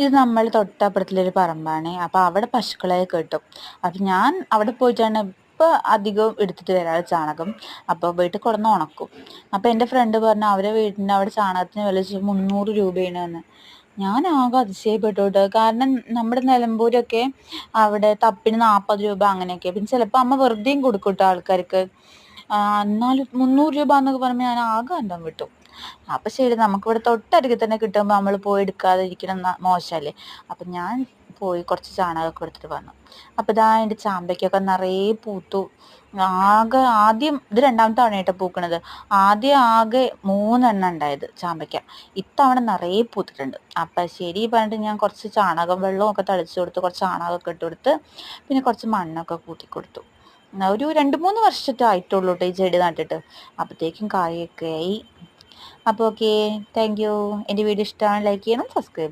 ഇത് നമ്മൾ തൊട്ടപ്പുറത്തുള്ളൊരു പറമ്പാണ്. അപ്പോൾ അവിടെ പശുക്കളെ കെട്ടും. അപ്പം ഞാൻ അവിടെ പോയിട്ടാണ് ഇപ്പം അധികവും എടുത്തിട്ട് വരാറ് ചാണകം. അപ്പോൾ വീട്ടിൽ കൊണ്ടുവന്ന് ഉണക്കും. അപ്പോൾ എൻ്റെ ഫ്രണ്ട് പറഞ്ഞു അവരെ വീടിൻ്റെ അവിടെ ചാണകത്തിന് വില 300 രൂപയാണ് എന്ന്. ഞാൻ ആകെ അതിശയപ്പെട്ടു കേട്ടോ. കാരണം നമ്മുടെ നിലമ്പൂരൊക്കെ അവിടെ തപ്പിന് 40 രൂപ അങ്ങനെയൊക്കെ. പിന്നെ ചിലപ്പോൾ അമ്മ വെറുതെയും കൊടുക്കും കേട്ടോ ആൾക്കാർക്ക്. എന്നാലും 300 രൂപ എന്നൊക്കെ പറയുമ്പോൾ ഞാൻ ആകെ അന്തം വിട്ടു. അപ്പം ശരി, നമുക്കിവിടെ തൊട്ടരികിൽ തന്നെ കിട്ടുമ്പോൾ നമ്മൾ പോയി എടുക്കാതെ ഇരിക്കണം മോശമല്ലേ. അപ്പം ഞാൻ പോയി കുറച്ച് ചാണകമൊക്കെ എടുത്തിട്ട് വന്നു. അപ്പം ഇതാ എൻ്റെ ചാമ്പയ്ക്കൊക്കെ നിറയെ പൂത്തു. ആകെ ആദ്യം ഇത് 2ാമത്തെ തവണയായിട്ട് പൂക്കണത്. ആദ്യം ആകെ 3 ഉണ്ടായത് ചാമ്പയ്ക്ക. ഇത്തവണ നിറയെ പൂത്തിട്ടുണ്ട്. അപ്പം ശരി പറഞ്ഞിട്ട് ഞാൻ കുറച്ച് ചാണകം വെള്ളവും ഒക്കെ തളിച്ചു കൊടുത്ത്, കുറച്ച് ചാണകമൊക്കെ ഇട്ട് കൊടുത്ത്, പിന്നെ കുറച്ച് മണ്ണൊക്കെ കൂട്ടി കൊടുത്തു. ഒരു 2-3 വർഷത്തെ ആയിട്ടുള്ളൂ കേട്ടോ ഈ ചെടി നട്ടിട്ട്. അപ്പോഴത്തേക്കും കായൊക്കെ ആയി. അപ്പോൾ ഓക്കെ, താങ്ക് യു. എൻ്റെ വീഡിയോ ഇഷ്ടമാണ് ലൈക്ക് ചെയ്യണം, സബ്സ്ക്രൈബ്